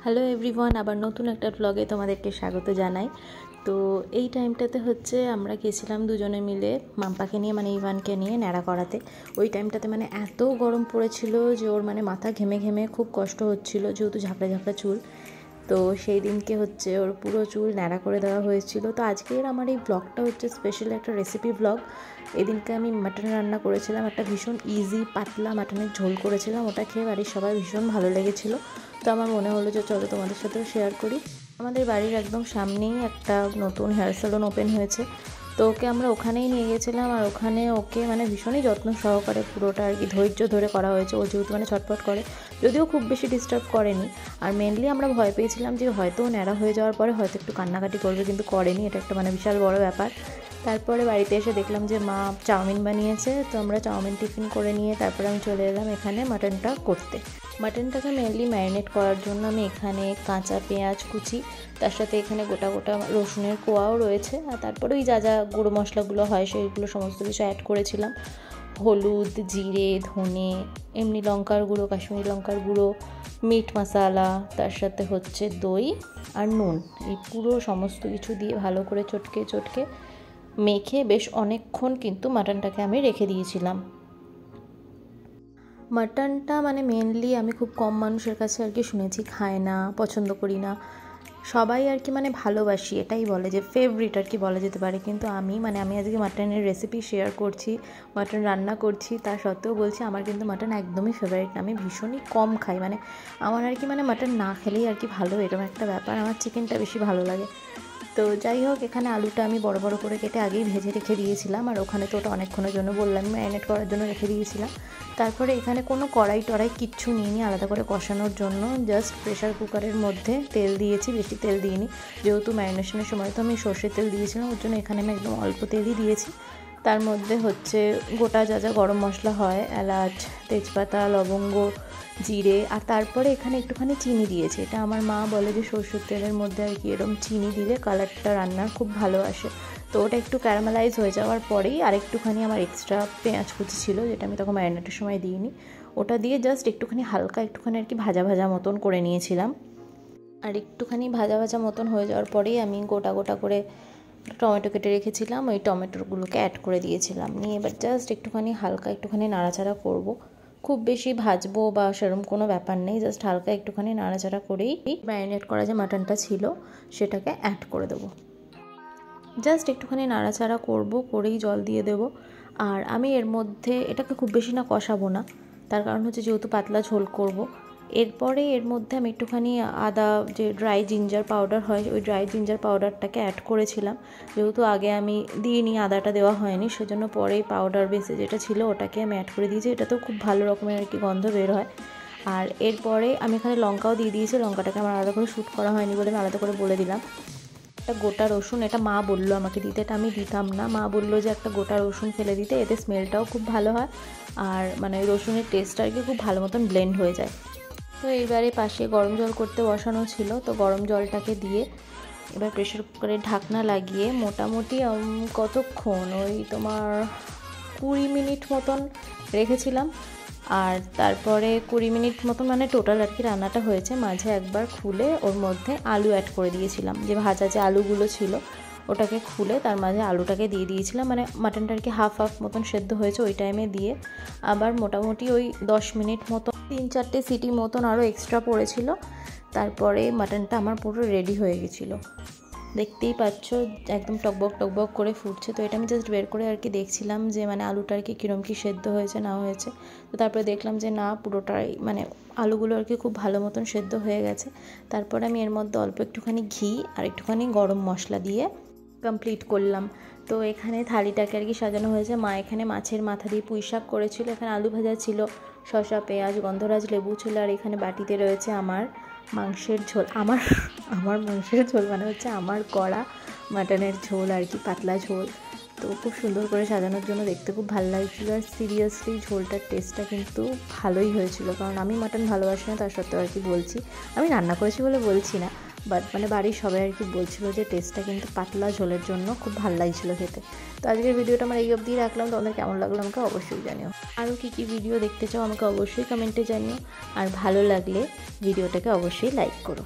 Hello everyone, আবার নতুন একটা ব্লগে তোমাদেরকে স্বাগত জানাই। তো এই টাইমটাতে হচ্ছে আমরা গেছিলাম দুজনে মিলে মাম্পাকে নিয়ে, মানে ইভানকে নিয়ে ন্যাড়া করাতে। ওই টাইমটাতে মানে এত গরম পড়েছিল যে ওর মানে মাথা ঘেমে ঘেমে খুব কষ্ট হচ্ছিল, যেহেতু ঝাঁকড়া ঝাঁকড়া চুল। তো সেই দিনকে হচ্ছে ওর পুরো চুল ন্যাড়া করে দেওয়া হয়েছিল। তো আজকের আমার এই ব্লগটা হচ্ছে স্পেশাল একটা রেসিপি ব্লগ। এদিনকে আমি মাটন রান্না করেছিলাম, একটা ভীষণ ইজি পাতলা মাটনের ঝোল করেছিলাম। ওটা খেয়ে বাড়ির সবাই ভীষণ ভালো লেগেছিলো। তো আমার মনে হলো যে চলো তোমাদের সাথেও শেয়ার করি। আমাদের বাড়ির একদম সামনেই একটা নতুন হেয়ার স্যালন ওপেন হয়েছে, তো ওকে আমরা ওখানেই নিয়ে গেছিলাম। আর ওখানে ওকে মানে ভীষণই যত্ন সহকারে পুরোটা আর কি ধৈর্য ধরে করা হয়েছে। ও যেহেতু মানে ছটফট করে, যদিও খুব বেশি ডিস্টার্ব করেনি। আর মেনলি আমরা ভয় পেয়েছিলাম যে হয়তো ন্যাড়া হয়ে যাওয়ার পরে হয়তো একটু কান্নাকাটি করবে, কিন্তু করেনি। এটা একটা মানে বিশাল বড় ব্যাপার। তারপরে বাড়িতে এসে দেখলাম যে মা চাউমিন বানিয়েছে, তো আমরা চাউমিন টিফিন করে নিয়ে তারপরে আমি চলে এলাম এখানে মাটনটা করতে। মাটনটাকে মেনলি ম্যারিনেট করার জন্য আমি এখানে কাঁচা পেঁয়াজ কুচি, তার সাথে এখানে গোটা গোটা রসুনের কোয়াও রয়েছে, আর তারপরে ওই যা যা গুঁড়ো মশলাগুলো হয় সেইগুলো সমস্ত কিছু অ্যাড করেছিলাম। হলুদ, জিরে, ধনে, এমনি লঙ্কার গুঁড়ো, কাশ্মীরি লঙ্কার গুঁড়ো, মিট মশলা, তার সাথে হচ্ছে দই আর নুন। এই পুরো সমস্ত কিছু দিয়ে ভালো করে চটকে চটকে মেখে বেশ অনেকক্ষণ কিন্তু মাটনটাকে আমি রেখে দিয়েছিলাম। মাটনটা মানে মেনলি আমি খুব কম মানুষের কাছে আর কি শুনেছি খায় না, পছন্দ করি না। সবাই আর কি মানে ভালোবাসি এটাই বলে, যে ফেভারিট আর কি বলা যেতে পারে। কিন্তু আমি আজকে মাটনের রেসিপি শেয়ার করছি, মাটন রান্না করছি, তা সত্ত্বেও বলছি আমার কিন্তু মাটন একদমই ফেভারিট না। আমি ভীষণই কম খাই, মানে আমার আর কি মানে মাটন না খেলেই আর কি ভালো, এরকম একটা ব্যাপার। আমার চিকেনটা বেশি ভালো লাগে। তো যাই হোক, এখানে আলুটা আমি বড় বড় করে কেটে আগেই ভেজে রেখে দিয়েছিলাম। আর ওখানে তো ওটা অনেকক্ষণের জন্য বললাম ম্যারিনেট করার জন্য রেখে দিয়েছিলাম। তারপরে এখানে কোনো কড়াই টড়াই কিচ্ছু নিইনি আলাদা করে কষানোর জন্য। জাস্ট প্রেশার কুকারের মধ্যে তেল দিয়েছি, বেশি তেল দিইনি, যেহেতু ম্যারিনেশনের সময় তো আমি সর্ষের তেল দিয়েছিলাম, ওর জন্য এখানে আমি একদম অল্প তেলই দিয়েছি। তার মধ্যে হচ্ছে গোটা যা যা গরম মশলা হয়, এলাচ, তেজপাতা, লবঙ্গ, জিরে, আর তারপরে এখানে একটুখানি চিনি দিয়েছি। এটা আমার মা বলে যে সরষের তেলের মধ্যে আর কি এরকম চিনি দিলে কালারটা রান্নার খুব ভালো আসে। তো ওটা একটু ক্যারামেলাইজ হয়ে যাওয়ার পরেই আর একটুখানি আমার এক্সট্রা পেঁয়াজ কুচি ছিল, যেটা আমি তখন ম্যারিনেটের সময় দিইনি, ওটা দিয়ে জাস্ট একটুখানি হালকা একটুখানি আর কি ভাজা ভাজা মতন করে নিয়েছিলাম। আর একটুখানি ভাজা ভাজা মতন হয়ে যাওয়ার পরেই আমি গোটা গোটা করে টমেটো কেটে রেখেছিলাম, ওই টমেটোগুলোকে অ্যাড করে দিয়েছিলাম। নিয়ে এবার জাস্ট একটুখানি হালকা একটুখানি নাড়াচাড়া করব। খুব বেশি ভাজবো বা সেরকম কোনো ব্যাপার নেই, জাস্ট হালকা একটুখানি নাড়াচাড়া করেই ম্যারিনেট করা যে মাটনটা ছিল সেটাকে অ্যাড করে দেবো। জাস্ট একটুখানি নাড়াচাড়া করব, করেই জল দিয়ে দেবো। আর আমি এর মধ্যে এটাকে খুব বেশি না কষাবো না, তার কারণ হচ্ছে যেহেতু পাতলা ঝোল করব। এরপরে এর মধ্যে আমি একটুখানি আদা, যে ড্রাই জিঞ্জার পাউডার হয়, ওই ড্রাই জিঞ্জার পাউডারটাকে অ্যাড করেছিলাম। যেহেতু আগে আমি দিইনি, আদাটা দেওয়া হয়নি, সেজন্য পরেই পাউডার বেসে যেটা ছিল ওটাকে আমি অ্যাড করে দিয়েছি। এটা তো খুব ভালো রকমের আর কি গন্ধ বের হয়। আর এরপরে আমি এখানে লঙ্কাও দিয়ে দিয়েছি, লঙ্কাটাকে আমার আলাদা করে শ্যুট করা হয়নি বলে আমি আলাদা করে বলে দিলাম। একটা গোটা রসুন, এটা মা বললো আমাকে দিতে, এটা আমি দিতাম না। মা বললো যে একটা গোটা রসুন ফেলে দিতে, এতে স্মেলটাও খুব ভালো হয়, আর মানে রসুনের টেস্টটা আর কি খুব ভালো মতন ব্লেন্ড হয়ে যায়। তো এইবারে পাশে গরম জল করতে বসানো ছিল, তো গরম জলটাকে দিয়ে এবার প্রেশার কুকারে ঢাকনা লাগিয়ে মোটামুটি কতক্ষণ, ওই তোমার 20 মিনিট মতন রেখেছিলাম। আর তারপরে 20 মিনিট মতন মানে টোটাল আর কি রান্নাটা হয়েছে। মাঝে একবার খুলে ওর মধ্যে আলু অ্যাড করে দিয়েছিলাম, যে ভাজা যে আলুগুলো ছিল ওটাকে খুলে তার মাঝে আলুটাকে দিয়ে দিয়েছিলাম। মানে মাটনটা আর কি হাফ হাফ মতন সেদ্ধ হয়েছে ওই টাইমে দিয়ে। আবার মোটামুটি ওই 10 মিনিট মতন, 3-4টে সিটি মতন আরও এক্সট্রা পড়েছিল। তারপরে মাটনটা আমার পুরো রেডি হয়ে গেছিলো। দেখতেই পাচ্ছ একদম টকবক টকবক করে ফুটছে। তো এটা আমি জাস্ট বের করে আর কি দেখছিলাম যে মানে আলুটা আর কি কীরকম কী সেদ্ধ হয়েছে না হয়েছে। তো তারপরে দেখলাম যে না, পুরোটাই মানে আলুগুলো আর কি খুব ভালো মতন সেদ্ধ হয়ে গেছে। তারপর আমি এর মধ্যে অল্প একটুখানি ঘি আর একটুখানি গরম মশলা দিয়ে কমপ্লিট করলাম। তো এখানে থালিটাকে আর কি সাজানো হয়েছে। মা এখানে মাছের মাথা দিয়ে পুঁই শাক করেছিল, এখানে আলু ভাজা ছিল, শসা, পেঁয়াজ, গন্ধরাজ লেবু ছিল, আর এখানে বাটিতে রয়েছে আমার মাংসের ঝোল। আমার মাংসের ঝোল মানে হচ্ছে আমার কড়া মাটনের ঝোল আর কি, পাতলা ঝোল। তো খুব সুন্দর করে সাজানোর জন্য দেখতে খুব ভালো লাগছিল। আর সিরিয়াসলি ঝোলটার টেস্টটা কিন্তু ভালোই হয়েছিল, কারণ আমি মাটন ভালোবাসি না, তার সত্ত্বেও আর কি বলছি, আমি রান্না করেছি বলে বলছি না, বাট মানে বাড়ির সবাই আর কি বলছিল যে টেস্টটা কিন্তু পাতলা ঝোলের জন্য খুব ভালো লাগছিলো খেতে। তো আজকের ভিডিওটা আমার এই অবধি রাখলাম, তোমাদের কেমন লাগলো আমাকে অবশ্যই জানিও। আরও কী কী ভিডিও দেখতে চাও আমাকে অবশ্যই কমেন্টে জানিও, আর ভালো লাগলে ভিডিওটাকে অবশ্যই লাইক করো।